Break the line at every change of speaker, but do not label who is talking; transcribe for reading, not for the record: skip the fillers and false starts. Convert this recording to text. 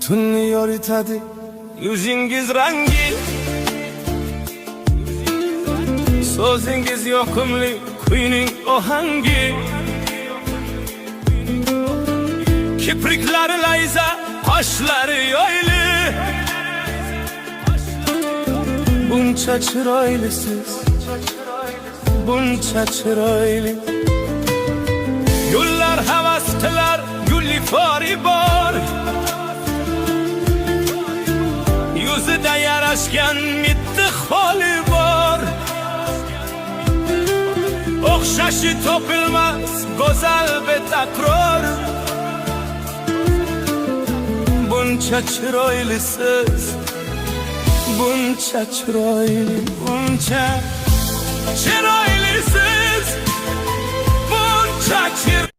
Tunluyor tadı yüzünüz rengi, sözünüz yokumlu kuyunun o hangi. Kiprikleri layza, kaşları öyle, bunca çıraylisiniz, bunca çıraylı. Güller havastılar, güllifari var, yüzü de yaraşken mitti hali var. Okşaşı topulmaz, güzel ve takrar. Bunca çıraylisiniz, bunca çıraylı, bunca çıraylisiniz, bunca çıraylı.